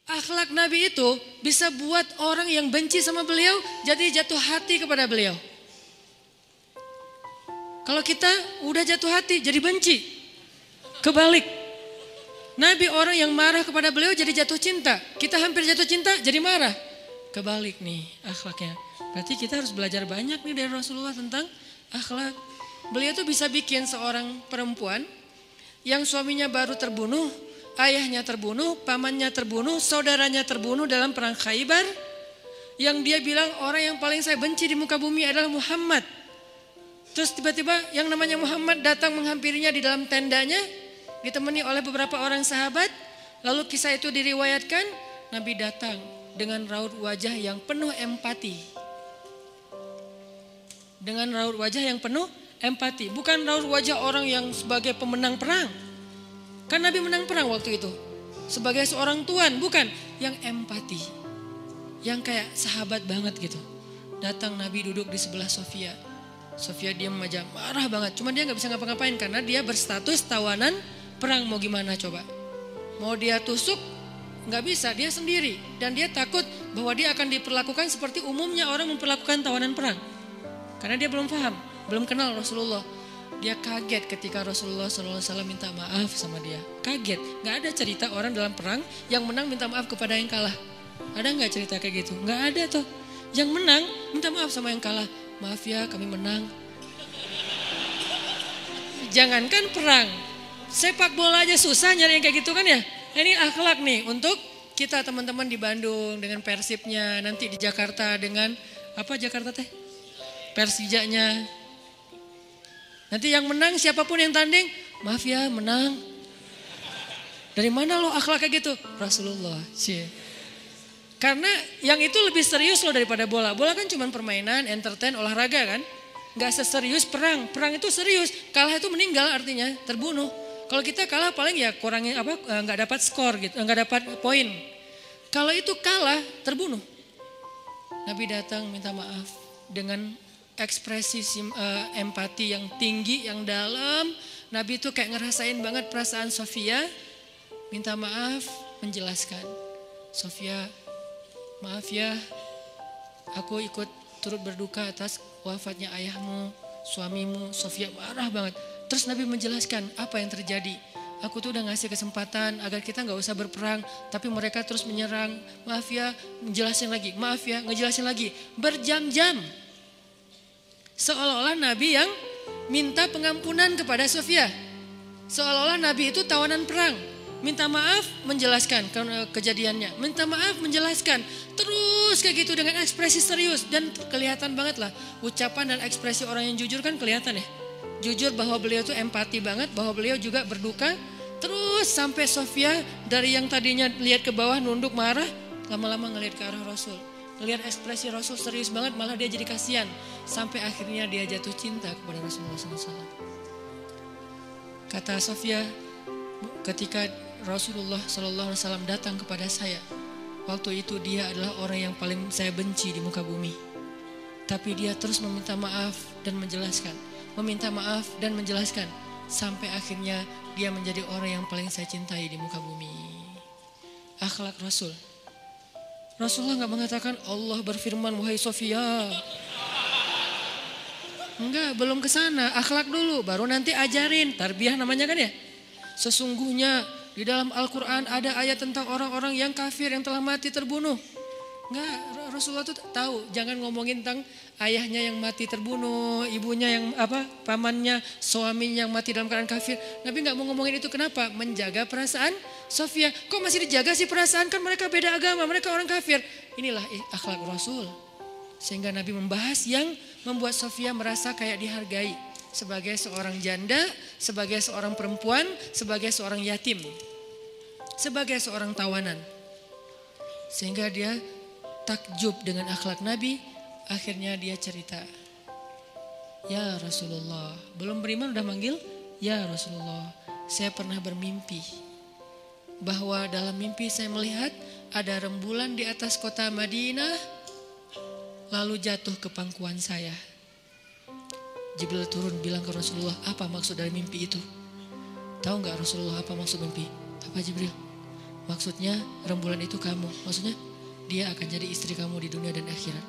Akhlak Nabi itu bisa buat orang yang benci sama beliau jadi jatuh hati kepada beliau. Kalau kita udah jatuh hati jadi benci. Kebalik. Nabi orang yang marah kepada beliau jadi jatuh cinta. Kita hampir jatuh cinta jadi marah. Kebalik nih akhlaknya. Berarti kita harus belajar banyak nih dari Rasulullah tentang akhlak. Beliau tuh bisa bikin seorang perempuan yang suaminya baru terbunuh, ayahnya terbunuh, pamannya terbunuh, saudaranya terbunuh dalam perang Khaybar. Yang dia bilang orang yang paling saya benci di muka bumi adalah Muhammad. Terus tiba-tiba yang namanya Muhammad datang menghampirinya di dalam tendanya, ditemani oleh beberapa orang sahabat. Lalu kisah itu diriwayatkan, Nabi datang dengan raut wajah yang penuh empati. Dengan raut wajah yang penuh empati. Bukan raut wajah orang yang sebagai pemenang perang. Kan Nabi menang perang waktu itu. Sebagai seorang tuan, bukan. Yang empati. Yang kayak sahabat banget gitu. Datang Nabi duduk di sebelah Sofia. Sofia diam aja, marah banget. Cuma dia gak bisa ngapa-ngapain karena dia berstatus tawanan perang. Mau gimana coba? Mau dia tusuk? Gak bisa, dia sendiri. Dan dia takut bahwa dia akan diperlakukan seperti umumnya orang memperlakukan tawanan perang. Karena dia belum paham, belum kenal Rasulullah. Dia kaget ketika Rasulullah SAW minta maaf sama dia. Kaget, gak ada cerita orang dalam perang yang menang minta maaf kepada yang kalah. Ada gak cerita kayak gitu? Gak ada tuh. Yang menang minta maaf sama yang kalah. Maaf ya kami menang. Jangankan perang, sepak bola aja susah nyari yang kayak gitu kan ya. Ini akhlak nih untuk kita teman-teman di Bandung dengan Persibnya. Nanti di Jakarta dengan apa Jakarta teh? Persijanya. Nanti yang menang siapapun yang tanding, maaf ya menang. Dari mana lo akhlak kayak gitu? Rasulullah. Karena yang itu lebih serius loh daripada bola. Bola kan cuma permainan, entertain, olahraga kan. Gak seserius perang. Perang itu serius. Kalah itu meninggal artinya terbunuh. Kalau kita kalah paling ya kurangnya apa? Gak dapat skor gitu, gak dapat poin. Kalau itu kalah terbunuh. Nabi datang minta maaf dengan ekspresi empati yang tinggi, yang dalam. Nabi itu kayak ngerasain banget perasaan Sofia. Minta maaf, menjelaskan. Sofia, maaf ya, aku ikut turut berduka atas wafatnya ayahmu, suamimu. Sofia marah banget. Terus Nabi menjelaskan apa yang terjadi. Aku tuh udah ngasih kesempatan agar kita gak usah berperang. Tapi mereka terus menyerang. Maaf ya, ngejelasin lagi. Maaf ya, ngejelasin lagi. Berjam-jam. Seolah-olah Nabi yang minta pengampunan kepada Sofia. Seolah-olah Nabi itu tawanan perang. Minta maaf, menjelaskan kejadiannya. Minta maaf, menjelaskan. Terus kayak gitu dengan ekspresi serius. Dan kelihatan banget lah. Ucapan dan ekspresi orang yang jujur kan kelihatan ya. Jujur bahwa beliau tuh empati banget. Bahwa beliau juga berduka. Terus sampai Sofia dari yang tadinya lihat ke bawah nunduk marah. Lama-lama ngelihat ke arah Rasul. Ngelihat ekspresi Rasul serius banget. Malah dia jadi kasihan. Sampai akhirnya dia jatuh cinta kepada Rasulullah SAW. Kata Sofia, ketika Rasulullah SAW datang kepada saya, waktu itu dia adalah orang yang paling saya benci di muka bumi. Tapi dia terus meminta maaf dan menjelaskan. Meminta maaf dan menjelaskan. Sampai akhirnya dia menjadi orang yang paling saya cintai di muka bumi. Akhlak Rasul. Rasulullah gak mengatakan Allah berfirman wahai Sofia. Enggak, belum ke sana. Akhlak dulu, baru nanti ajarin. Tarbiyah namanya kan ya. Sesungguhnya di dalam Al-Quran ada ayat tentang orang-orang yang kafir yang telah mati terbunuh. Enggak, Rasulullah tuh tahu. Jangan ngomongin tentang ayahnya yang mati terbunuh, ibunya yang pamannya, suaminya yang mati dalam keadaan kafir. Nabi gak mau ngomongin itu, kenapa? Menjaga perasaan Sofia. Kok masih dijaga sih perasaan? Kan mereka beda agama, mereka orang kafir. Inilah akhlak Rasul. Sehingga Nabi membahas yang membuat Sofia merasa kayak dihargai. Sebagai seorang janda, sebagai seorang perempuan, sebagai seorang yatim. Sebagai seorang tawanan. Sehingga dia takjub dengan akhlak Nabi. Akhirnya dia cerita. Ya Rasulullah, belum beriman udah manggil? Ya Rasulullah, saya pernah bermimpi. Bahwa dalam mimpi saya melihat ada rembulan di atas kota Madinah. Lalu jatuh ke pangkuan saya. Jibril turun bilang ke Rasulullah, apa maksud dari mimpi itu? Tahu gak Rasulullah apa maksud mimpi? Apa Jibril? Maksudnya rembulan itu kamu. Maksudnya dia akan jadi istri kamu di dunia dan akhirat.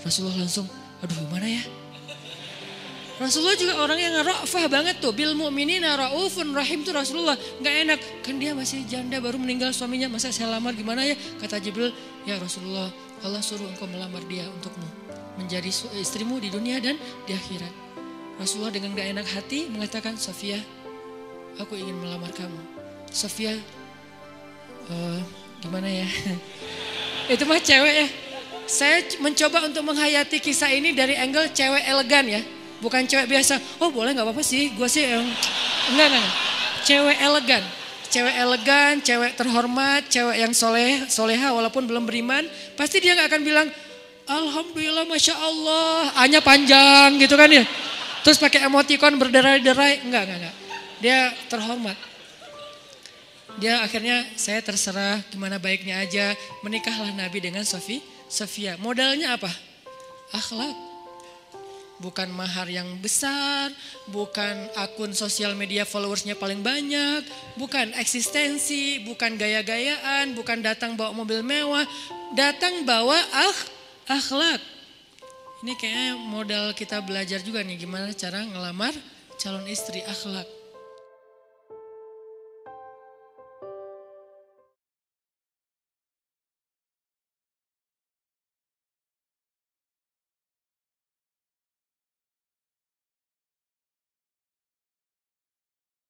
Rasulullah langsung, aduh gimana ya? Rasulullah juga orang yang ra'fah banget tuh. Bil mu'minina ra'ufun rahim tuh Rasulullah. Gak enak. Kan dia masih janda baru meninggal suaminya. Masa saya lamar gimana ya? Kata Jibril, ya Rasulullah Allah suruh engkau melamar dia untukmu. Menjadi istrimu di dunia dan di akhirat. Rasulullah dengan gak enak hati mengatakan, Sofia aku ingin melamar kamu. Sofia gimana ya? Itu mah cewek ya. Saya mencoba untuk menghayati kisah ini dari angle cewek elegan ya. Bukan cewek biasa, oh boleh gak apa-apa sih, gue sih enggak. Cewek elegan, cewek terhormat, cewek yang soleha walaupun belum beriman. Pasti dia gak akan bilang, Alhamdulillah Masya Allah, A-nya panjang gitu kan ya. Terus pakai emoticon berderai-derai, enggak. Dia terhormat. Dia akhirnya saya terserah gimana baiknya aja, menikahlah Nabi dengan Sofia. Modalnya apa? Akhlak. Bukan mahar yang besar, bukan akun sosial media followersnya paling banyak, bukan eksistensi, bukan gaya-gayaan, bukan datang bawa mobil mewah, datang bawa akhlak. Ini kayaknya modal kita belajar juga nih gimana cara ngelamar calon istri, akhlak.